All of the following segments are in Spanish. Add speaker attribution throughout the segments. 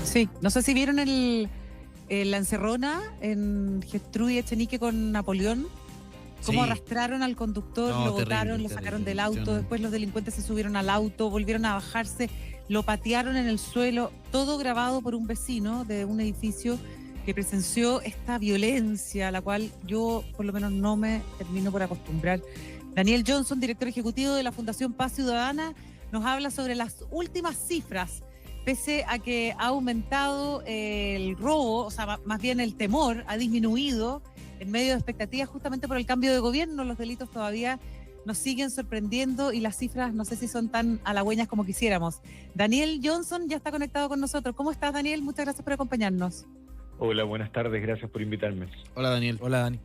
Speaker 1: Sí, no sé si vieron la encerrona en Gertrudis Echenique con Napoleón, cómo
Speaker 2: Sí,
Speaker 1: arrastraron al conductor,
Speaker 2: no,
Speaker 1: lo
Speaker 2: terrible,
Speaker 1: botaron, lo sacaron
Speaker 2: terrible.
Speaker 1: del auto, después los delincuentes se subieron al auto, volvieron a bajarse, lo patearon en el suelo, todo grabado por un vecino de un edificio que presenció esta violencia a la cual yo por lo menos no me termino por acostumbrar. Daniel Johnson, director ejecutivo de la Fundación Paz Ciudadana, nos habla sobre las últimas cifras. Pese a que ha aumentado el robo, o sea, más bien el temor ha disminuido en medio de expectativas justamente por el cambio de gobierno, los delitos todavía nos siguen sorprendiendo y las cifras no sé si son tan halagüeñas como quisiéramos. Daniel Johnson ya está conectado con nosotros. ¿Cómo estás, Daniel? Muchas gracias por acompañarnos.
Speaker 3: Hola, buenas tardes, gracias por invitarme.
Speaker 2: Hola, Daniel. Hola, Dani.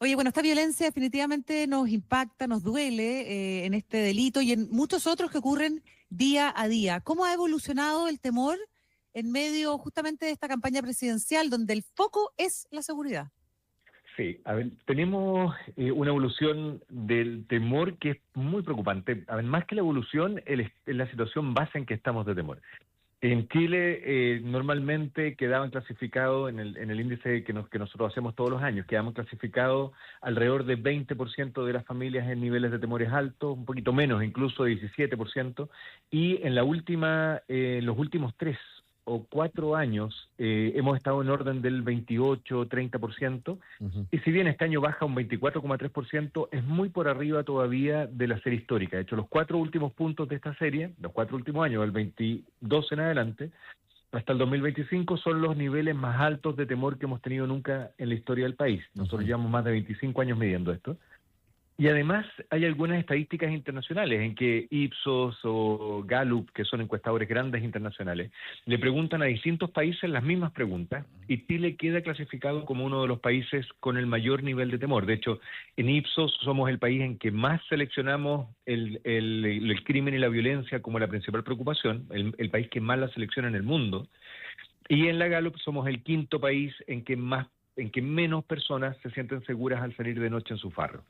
Speaker 1: Oye, bueno, esta violencia definitivamente nos impacta, nos duele en este delito y en muchos otros que ocurren día a día. ¿Cómo ha evolucionado el temor en medio justamente de esta campaña presidencial donde el foco es la seguridad?
Speaker 3: Sí, a ver, tenemos una evolución del temor que es muy preocupante. A ver, más que la evolución, es la situación base en que estamos de temor. En Chile normalmente quedaban clasificados en el índice que nosotros hacemos todos los años, quedamos clasificados alrededor de 20% de las familias en niveles de temores altos, un poquito menos, incluso 17%, y en los últimos 3 o 4 años hemos estado en orden del 28-30%,
Speaker 2: Ujú.
Speaker 3: y si bien este año baja un 24,3%, es muy por arriba todavía de la serie histórica. De hecho, los 4 últimos puntos de esta serie, los 4 últimos años, del 22 en adelante, hasta el 2025, son los niveles más altos de temor que hemos tenido nunca en la historia del país. Nosotros llevamos más de 25 años midiendo esto. Y además hay algunas estadísticas internacionales en que Ipsos o Gallup, que son encuestadores grandes internacionales, le preguntan a distintos países las mismas preguntas y Chile queda clasificado como uno de los países con el mayor nivel de temor. De hecho, en Ipsos somos el país en que más seleccionamos el crimen y la violencia como la principal preocupación, el país que más la selecciona en el mundo. Y en la Gallup somos el quinto país en que menos personas se sienten seguras al salir de noche en su farro.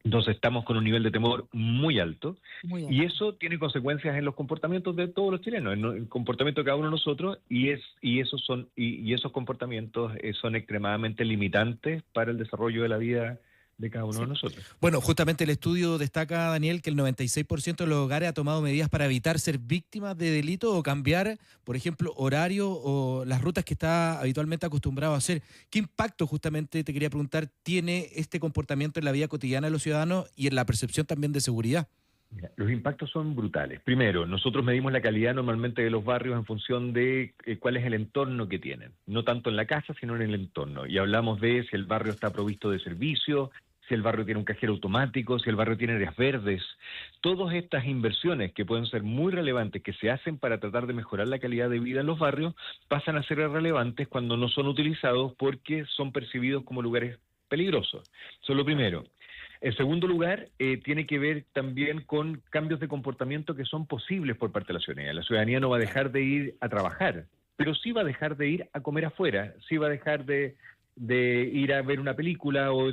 Speaker 3: Entonces estamos con un nivel de temor muy alto
Speaker 1: Muy
Speaker 3: y
Speaker 1: alto.
Speaker 3: eso tiene consecuencias en los comportamientos de todos los chilenos, en el comportamiento de cada uno de nosotros y esos comportamientos son extremadamente limitantes para el desarrollo de la vida de cada uno
Speaker 1: Sí.
Speaker 3: de nosotros.
Speaker 2: Bueno, justamente el estudio destaca, Daniel, que el 96% de los hogares ha tomado medidas para evitar ser víctimas de delito o cambiar, por ejemplo, horario o las rutas que está habitualmente acostumbrado a hacer. ¿Qué impacto, justamente, te quería preguntar, tiene este comportamiento en la vida cotidiana de los ciudadanos y en la percepción también de seguridad?
Speaker 3: Mira, los impactos son brutales. Primero, nosotros medimos la calidad normalmente de los barrios en función de cuál es el entorno que tienen, no tanto en la casa, sino en el entorno. Y hablamos de si el barrio está provisto de servicios, si el barrio tiene un cajero automático, si el barrio tiene áreas verdes. Todas estas inversiones que pueden ser muy relevantes, que se hacen para tratar de mejorar la calidad de vida en los barrios, pasan a ser irrelevantes cuando no son utilizados porque son percibidos como lugares peligrosos. Eso es lo primero. En segundo lugar, tiene que ver también con cambios de comportamiento que son posibles por parte de la ciudadanía. La ciudadanía no va a dejar de ir a trabajar, pero sí va a dejar de ir a comer afuera, sí va a dejar de ir a ver una película o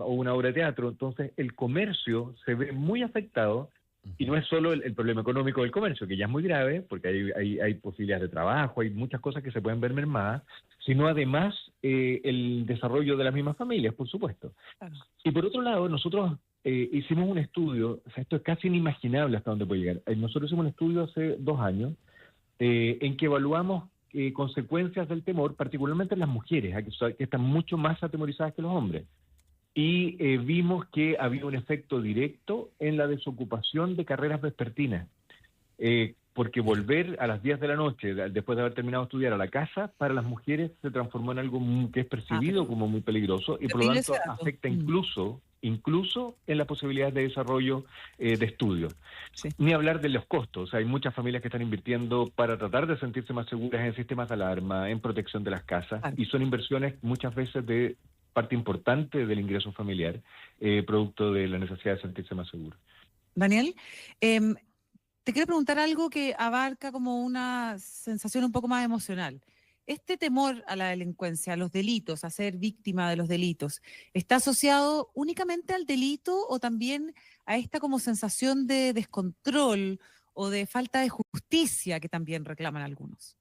Speaker 3: una obra de teatro. Entonces, el comercio se ve muy afectado y no es solo el problema económico del comercio, que ya es muy grave, porque hay posibilidades de trabajo, hay muchas cosas que se pueden ver mermadas, sino además el desarrollo de las mismas familias, por supuesto.
Speaker 1: Claro.
Speaker 3: Y por otro lado, nosotros hicimos un estudio, o sea, esto es casi inimaginable hasta dónde puede llegar. Nosotros hicimos un estudio hace 2 años en que evaluamos consecuencias del temor, particularmente en las mujeres, que están mucho más atemorizadas que los hombres. Y vimos que había un efecto directo en la desocupación de carreras vespertinas. Porque volver a las 10 de la noche, después de haber terminado de estudiar a la casa, para las mujeres se transformó en algo que es percibido como muy peligroso y por lo
Speaker 1: Terrible ese
Speaker 3: tanto
Speaker 1: dato.
Speaker 3: afecta incluso en las posibilidades de desarrollo de estudio.
Speaker 1: Sí.
Speaker 3: Ni hablar de los costos. O sea, hay muchas familias que están invirtiendo para tratar de sentirse más seguras en sistemas de alarma, en protección de las casas,
Speaker 1: Claro.
Speaker 3: y son inversiones muchas veces de parte importante del ingreso familiar, producto de la necesidad de sentirse más seguro.
Speaker 1: Daniel, te quiero preguntar algo que abarca como una sensación un poco más emocional. Este temor a la delincuencia, a los delitos, a ser víctima de los delitos, ¿está asociado únicamente al delito o también a esta como sensación de descontrol o de falta de justicia que también reclaman algunos?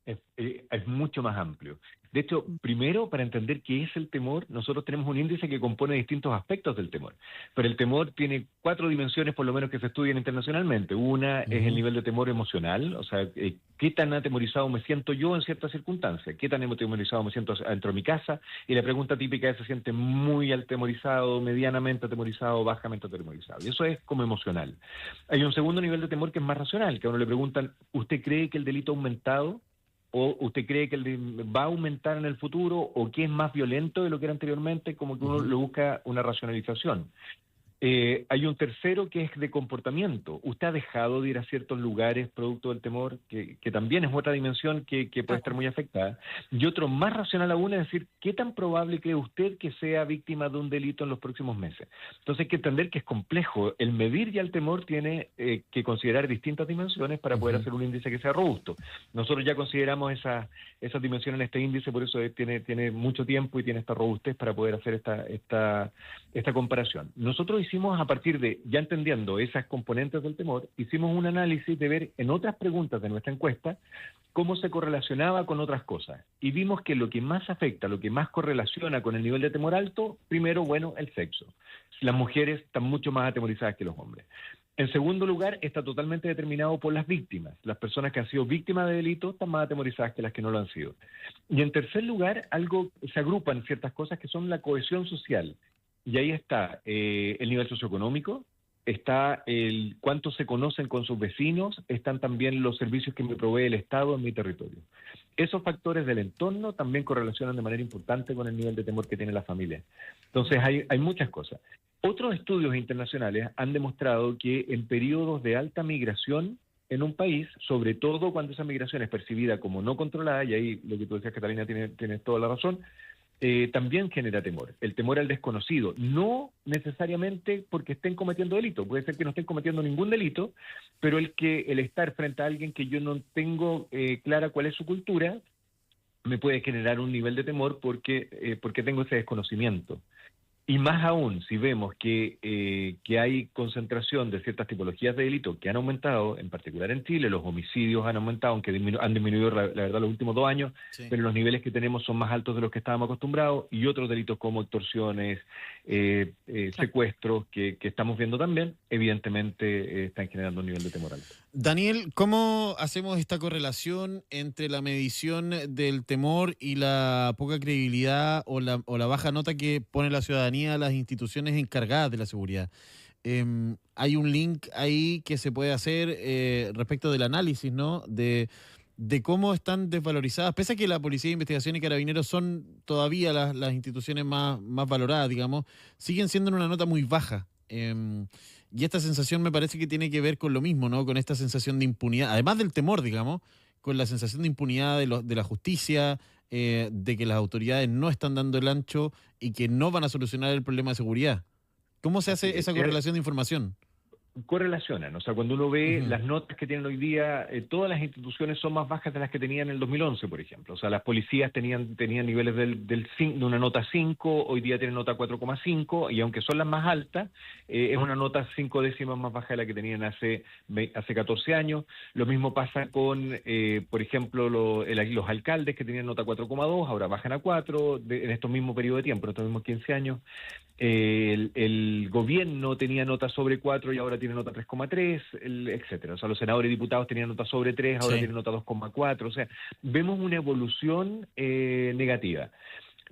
Speaker 3: Es mucho más amplio. De hecho, primero, para entender qué es el temor, nosotros tenemos un índice que compone distintos aspectos del temor. Pero el temor tiene 4 dimensiones, por lo menos, que se estudian internacionalmente. Una es el nivel de temor emocional, o sea, qué tan atemorizado me siento yo en ciertas circunstancias, qué tan atemorizado me siento dentro de mi casa. Y la pregunta típica es: ¿se siente muy atemorizado, medianamente atemorizado, bajamente atemorizado? Y eso es como emocional. Hay un segundo nivel de temor que es más racional, que a uno le preguntan: ¿usted cree que el delito ha aumentado? ¿O usted cree que va a aumentar en el futuro? ¿O que es más violento de lo que era anteriormente? Como que uno le busca una racionalización. Hay un tercero que es de comportamiento. Usted ha dejado de ir a ciertos lugares producto del temor, que también es otra dimensión que puede estar muy afectada. Y otro más racional aún es decir: ¿qué tan probable cree usted que sea víctima de un delito en los próximos meses? Entonces hay que entender que es complejo. El medir ya el temor tiene que considerar distintas dimensiones para poder hacer un índice que sea robusto. Nosotros ya consideramos esas dimensiones en este índice, por eso tiene mucho tiempo y tiene esta robustez para poder hacer esta comparación. Nosotros hicimos, a partir de, ya entendiendo esas componentes del temor, hicimos un análisis de ver en otras preguntas de nuestra encuesta cómo se correlacionaba con otras cosas. Y vimos que lo que más afecta, lo que más correlaciona con el nivel de temor alto, primero, bueno, el sexo. Las mujeres están mucho más atemorizadas que los hombres. En segundo lugar, está totalmente determinado por las víctimas. Las personas que han sido víctimas de delitos están más atemorizadas que las que no lo han sido. Y en tercer lugar, se agrupan ciertas cosas que son la cohesión social. Y ahí está el nivel socioeconómico, está el cuánto se conocen con sus vecinos, están también los servicios que me provee el Estado en mi territorio. Esos factores del entorno también correlacionan de manera importante con el nivel de temor que tiene la familia. Entonces hay muchas cosas. Otros estudios internacionales han demostrado que en periodos de alta migración en un país, sobre todo cuando esa migración es percibida como no controlada, y ahí lo que tú decías, Catalina, tienes toda la razón, también genera temor. El temor al desconocido, no necesariamente porque estén cometiendo delito, puede ser que no estén cometiendo ningún delito, pero el estar frente a alguien que yo no tengo clara cuál es su cultura, me puede generar un nivel de temor porque tengo ese desconocimiento. Y más aún, si vemos que hay concentración de ciertas tipologías de delitos que han aumentado, en particular en Chile, los homicidios han aumentado, aunque han disminuido la verdad los últimos 2 años, sí, pero los niveles que tenemos son más altos de los que estábamos acostumbrados, y otros delitos como extorsiones, secuestros, que estamos viendo también, evidentemente están generando un nivel de temor alto.
Speaker 4: Daniel, ¿cómo hacemos esta correlación entre la medición del temor y la poca credibilidad o la baja nota que pone la ciudadanía a las instituciones encargadas de la seguridad? Hay un link ahí que se puede hacer respecto del análisis, ¿no? De cómo están desvalorizadas, pese a que la Policía de Investigación y Carabineros son todavía las instituciones más valoradas, digamos, siguen siendo en una nota muy baja. Y esta sensación me parece que tiene que ver con lo mismo, ¿no? Con esta sensación de impunidad, además del temor, digamos, con la sensación de impunidad de la justicia, de que las autoridades no están dando el ancho y que no van a solucionar el problema de seguridad. ¿Cómo se hace esa correlación de información?
Speaker 3: Correlacionan, o sea, cuando uno ve las notas que tienen hoy día, todas las instituciones son más bajas de las que tenían en el 2011, por ejemplo. O sea, las policías tenían niveles de una nota 5, hoy día tienen nota 4,5, y aunque son las más altas, es una nota 5 décimas más baja de la que tenían hace 14 años. Lo mismo pasa con, por ejemplo, los alcaldes que tenían nota 4,2, ahora bajan a 4 en estos mismos periodos de tiempo, en estos mismos 15 años. El gobierno tenía nota sobre 4 y ahora tiene nota 3,3, etcétera. O sea, los senadores y diputados tenían nota sobre 3, ahora tienen nota 2,4. O sea, vemos una evolución negativa.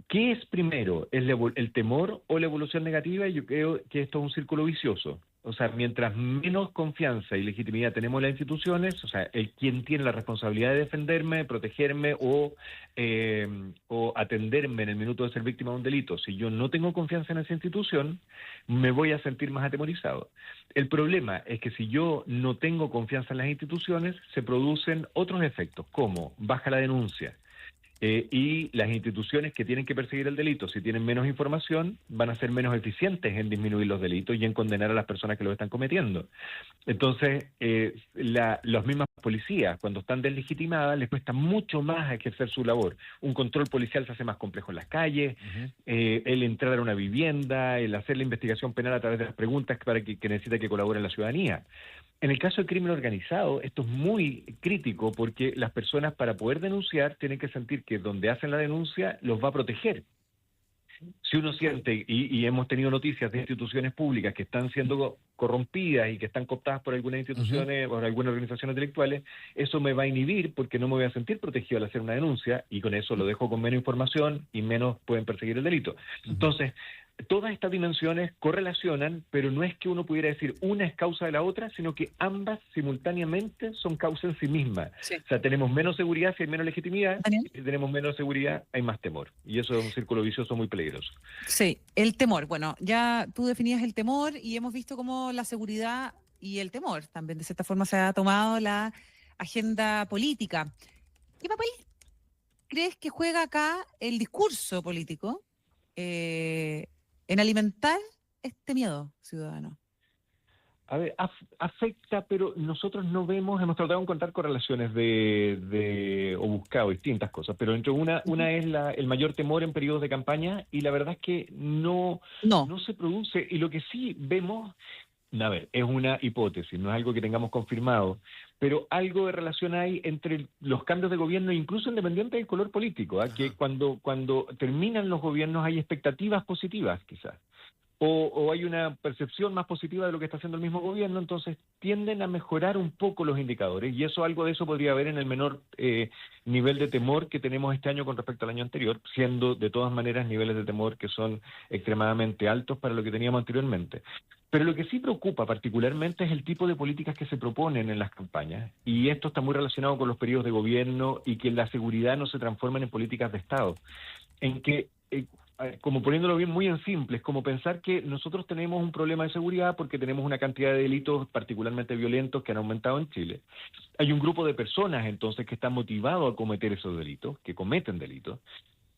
Speaker 3: ¿Qué es primero, el temor o la evolución negativa? Yo creo que esto es un círculo vicioso. O sea, mientras menos confianza y legitimidad tenemos en las instituciones, o sea, quien tiene la responsabilidad de defenderme, protegerme o atenderme en el minuto de ser víctima de un delito, si yo no tengo confianza en esa institución, me voy a sentir más atemorizado. El problema es que si yo no tengo confianza en las instituciones, se producen otros efectos, como baja la denuncia. Y las instituciones que tienen que perseguir el delito, si tienen menos información, van a ser menos eficientes en disminuir los delitos y en condenar a las personas que lo están cometiendo. Entonces, las mismas policías, cuando están deslegitimadas, les cuesta mucho más ejercer su labor. Un control policial se hace más complejo en las calles, el entrar a una vivienda, el hacer la investigación penal a través de las preguntas que necesita que colabore la ciudadanía. En el caso del crimen organizado, esto es muy crítico porque las personas para poder denunciar tienen que sentir que donde hacen la denuncia los va a proteger. Si uno siente, y hemos tenido noticias de instituciones públicas que están siendo corrompidas y que están cooptadas por algunas instituciones, por algunas organizaciones intelectuales, eso me va a inhibir porque no me voy a sentir protegido al hacer una denuncia y con eso lo dejo con menos información y menos pueden perseguir el delito. Entonces, todas estas dimensiones correlacionan, pero no es que uno pudiera decir una es causa de la otra, sino que ambas simultáneamente son causa en sí mismas.
Speaker 1: Sí.
Speaker 3: O sea, tenemos menos seguridad si hay menos legitimidad,
Speaker 1: Daniel.
Speaker 3: y si tenemos menos seguridad hay más temor. Y eso es un círculo vicioso muy peligroso.
Speaker 1: Sí, el temor. Bueno, ya tú definías el temor y hemos visto cómo la seguridad y el temor también de cierta forma se ha tomado la agenda política. ¿Qué papel crees que juega acá el discurso político en alimentar este miedo ciudadano?
Speaker 3: A ver, afecta, pero nosotros no vemos, hemos tratado de encontrar correlaciones o buscado distintas cosas, pero entre una es el mayor temor en periodos de campaña y la verdad es que no se produce. Y lo que sí vemos, a ver, es una hipótesis, no es algo que tengamos confirmado, pero algo de relación hay entre los cambios de gobierno, incluso independiente del color político, que cuando terminan los gobiernos hay expectativas positivas quizás. O hay una percepción más positiva de lo que está haciendo el mismo gobierno, entonces tienden a mejorar un poco los indicadores, y algo de eso podría haber en el menor nivel de temor que tenemos este año con respecto al año anterior, siendo de todas maneras niveles de temor que son extremadamente altos para lo que teníamos anteriormente. Pero lo que sí preocupa particularmente es el tipo de políticas que se proponen en las campañas, y esto está muy relacionado con los periodos de gobierno y que la seguridad no se transformen en políticas de Estado, en que como poniéndolo bien muy en simple, es como pensar que nosotros tenemos un problema de seguridad porque tenemos una cantidad de delitos particularmente violentos que han aumentado en Chile. Hay un grupo de personas entonces que están motivados a cometer esos delitos, que cometen delitos,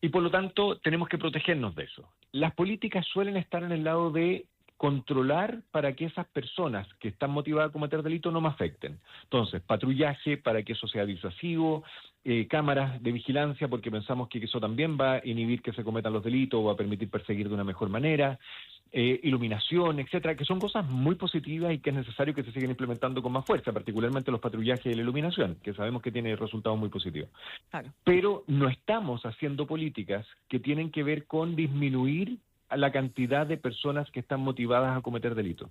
Speaker 3: y por lo tanto tenemos que protegernos de eso. Las políticas suelen estar en el lado de controlar para que esas personas que están motivadas a cometer delitos no me afecten. Entonces, patrullaje para que eso sea disuasivo, cámaras de vigilancia porque pensamos que eso también va a inhibir que se cometan los delitos o va a permitir perseguir de una mejor manera, iluminación, etcétera, que son cosas muy positivas y que es necesario que se sigan implementando con más fuerza, particularmente los patrullajes y la iluminación, que sabemos que tiene resultados muy positivos.
Speaker 1: Claro.
Speaker 3: Pero no estamos haciendo políticas que tienen que ver con disminuir a la cantidad de personas que están motivadas a cometer delitos.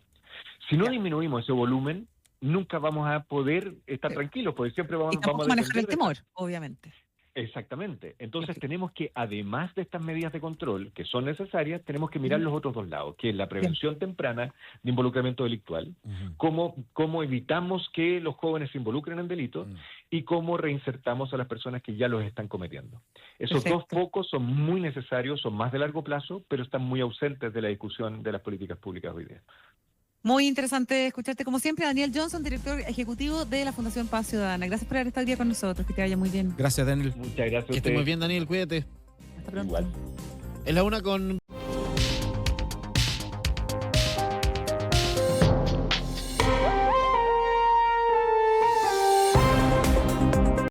Speaker 3: Si no disminuimos ese volumen, nunca vamos a poder estar tranquilos, porque siempre vamos a
Speaker 1: manejar el temor, obviamente.
Speaker 3: Exactamente. Entonces tenemos que, además de estas medidas de control que son necesarias, tenemos que mirar los otros dos lados, que es la prevención temprana de involucramiento delictual, cómo evitamos que los jóvenes se involucren en delitos y cómo reinsertamos a las personas que ya los están cometiendo. Esos dos focos son muy necesarios, son más de largo plazo, pero están muy ausentes de la discusión de las políticas públicas hoy día.
Speaker 1: Muy interesante escucharte, como siempre, Daniel Johnson, director ejecutivo de la Fundación Paz Ciudadana. Gracias por haber estado hoy día con nosotros, que te vaya muy bien.
Speaker 2: Gracias, Daniel.
Speaker 3: Muchas gracias a
Speaker 4: Que esté muy bien, Daniel, cuídate.
Speaker 1: Hasta pronto.
Speaker 3: Igual.
Speaker 4: Es la 1:00